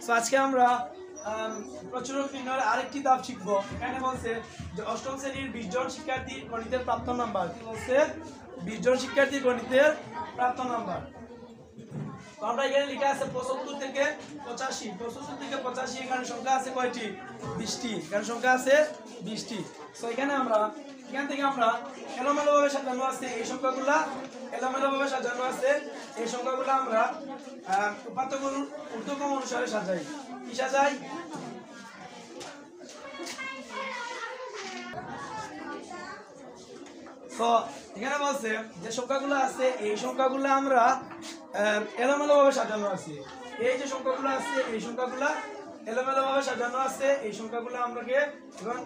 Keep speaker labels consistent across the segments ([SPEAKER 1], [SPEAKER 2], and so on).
[SPEAKER 1] So আজকে আমরা প্রচুরক নির্ণয়ের আরেকটি ধাপ শিখবো। এখানে বলছে যে অষ্টম শ্রেণীর 20 জন শিক্ষার্থীর গণিতের প্রাপ্ত নাম্বার। কি বলছে? 20 জন শিক্ষার্থীর গণিতের প্রাপ্ত নাম্বার। তো আমরা এখানে লেখা আছে 75 থেকে 85। 75 থেকে 85 এখানে সংখ্যা আছে কয়টি? 20টি। এখানে সংখ্যা আছে 20টি। সো এখান থেকে আমরা এলোমেলোভাবে সাজানো আছে এই সংখ্যাগুলা, এলোমেলোভাবে সাজানো আছে এই সংখ্যাগুলো আমরা উপাত্তগুলোর ঊর্ধ্বক্রম অনুসারে সাজাই। কি সাজাই? তো এখানে বলছে যে সংখ্যাগুলো আছে এই সংখ্যাগুলো আমরা এলোমেলোভাবে সাজানো আছে। এই যে সংখ্যাগুলো আছে এই সংখ্যাগুলো এলোমেলোভাবে সাজানো আছে। এই সংখ্যাগুলো আমরাকে এখন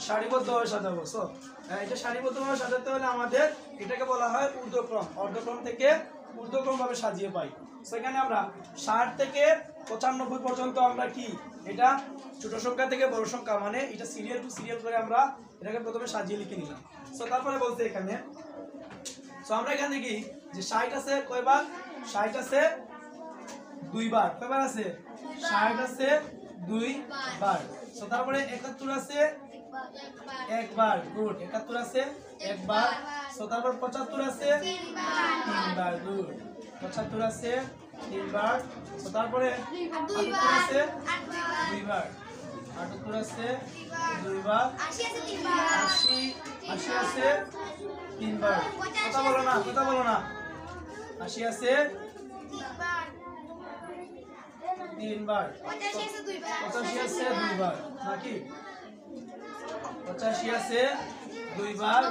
[SPEAKER 1] সারিবদ্ধভাবে সাজাবো। সো এটা সারিবদ্ধভাবে সাজাতে হলে আমাদের এটাকে বলা হয় ঊর্ধ্বক্রম। অর্ধক্রম থেকে ঊর্ধ্বক্রম ভাবে সাজিয়ে পাই। সেখানে আমরা 60 থেকে 95 পর্যন্ত আমরা কি এটা ছোট সংখ্যা থেকে বড় সংখ্যা মানে এটা সিরিয়াল টু সিরিয়াল করে আমরা এটাকে প্রথমে সাজিয়ে লিখে নিলাম। সো তারপরে বলতে এখানে সো আমরা এখানে কি যে 60 আছে কয়বার? 60 আছে দুইবার। কয়বার আছে? 60 আছে দুইবার। সো তারপরে 71 আছে একবার। গুড। 71 আছে একবার। সো তারপর 75 আছে তিনবার। গুড। 75 আছে তিনবার। সো তারপরে 78 আছে দুইবার। 78 আছে দুইবার। 80 আছে তিনবার। কথা বলো না, কথা বলো না। 80 আছে তিনবার। 85 আছে দুইবার নাকি? 85 আছে দুইবার।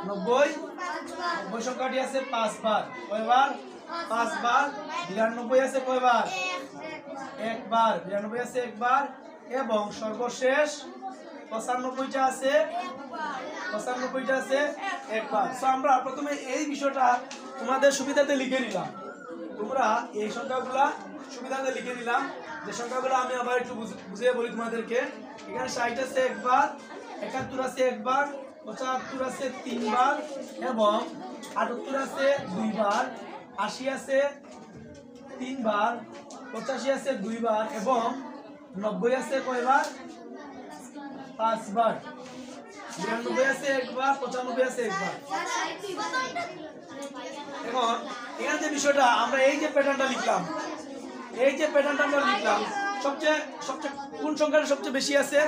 [SPEAKER 1] 90 সংখ্যাটি আছে 5 বার। কয়বার? 5 বার। 92 আছে কয়বার? একবার। 92 আছে একবার এবং সর্বশেষ 95টা আছে একবার। সো আমরা প্রথমে এই বিষয়টা তোমাদের সুবিধাতে লিখে নিলাম। তোমরা এই সংখ্যাগুলা সুবিধাতে লিখে নিলাম। যে সংখ্যাগুলো আমি আবার একটু বুঝিয়ে বলি তোমাদেরকে। এখানে 60 আছে একবার, 71 আছে একবার, 75 আছে তিনবার এবং 78 আছে দুইবার, 80 আছে তিনবার, 85 আছে দুইবার এবং 90 আছে কয়বার? 5 বার। 92 আছে একবার, 95 আছে একবার। এখন এখানে যে বিষয়টা আমরা এই যে প্যাটার্নটা লিখলাম, সবচেয়ে কোন সংখ্যাটা সবচেয়ে বেশি আছে?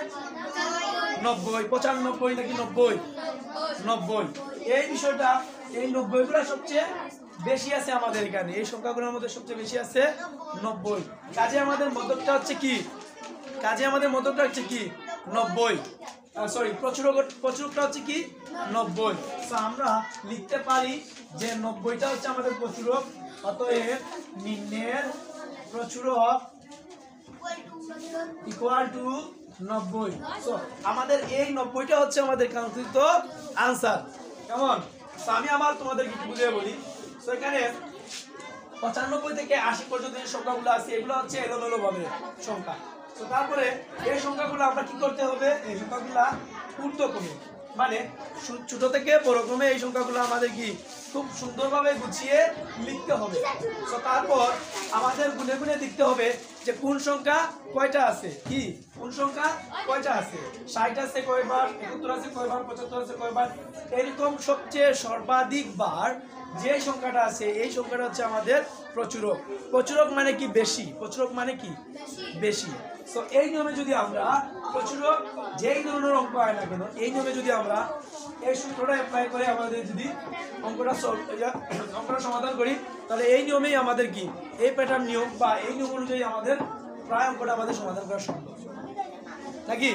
[SPEAKER 1] 90, 95 নাকি 90? এই বিষয়টা এই 90 গুলো সবচেয়ে বেশি আছে আমাদের এখানে। এই সংখ্যাগুলোর মধ্যে সবচেয়ে বেশি আছে 90। কাজে আমাদের মধ্যকটা হচ্ছে কি? 90। সরি, প্রচুরকটা হচ্ছে কি? 90। তো আমরা লিখতে পারি যে 90টা হচ্ছে আমাদের প্রচুরক। অতএব নিম্নের প্রচুরক ইকুয়াল টু 90। সো আমাদের এই 90টা হচ্ছে আমাদের কাঙ্ক্ষিত আনসার। কেমন? তো আমি আবার তোমাদের কি বুঝিয়ে বলি। সো এখানে 95 থেকে 80 পর্যন্ত যে সংখ্যাগুলো আছে এগুলো হচ্ছে এলোমেলো ভাবে সংখ্যা। তো তারপরে এই সংখ্যাগুলো আমরা কি করতে হবে? এই সংখ্যাগুলা ঊর্ধ্বক্রমে মানে ছোট থেকে বড় ক্রমে এই সংখ্যাগুলো আমাদের কি খুব সুন্দরভাবে গুছিয়ে লিখতে হবে। তো তারপর আমাদের গুনে গুনে দেখতে হবে যে কোন সংখ্যা কয়টা আছে। কি কোন সংখ্যা কয়টা আছে? 60 আছে কয়বার? 71 আছে কয়বার? 75 আছে কয়বার? এরকম সবচেয়ে সর্বাধিক বার যে সংখ্যাটা আছে এই সংখ্যাটা হচ্ছে আমাদের প্রচুরক। প্রচুরক মানে কি? বেশি। প্রচুরক মানে কি? বেশি। তো এই নিয়মে যদি আমরা প্রচুরক যেই ধরনের অঙ্ক হয় না কেন এই নিয়মে যদি আমরা এই সূত্রটা অ্যাপ্লাই করে আমাদের যদি অঙ্কটা সমাধান করি তাহলে এই নিয়মেই আমাদের কি এই প্যাটার্ন নিয়ম বা এই নিয়ম অনুযায়ী আমাদের প্রায় অঙ্কটা আমাদের সমাধান করা সম্ভব নাকি?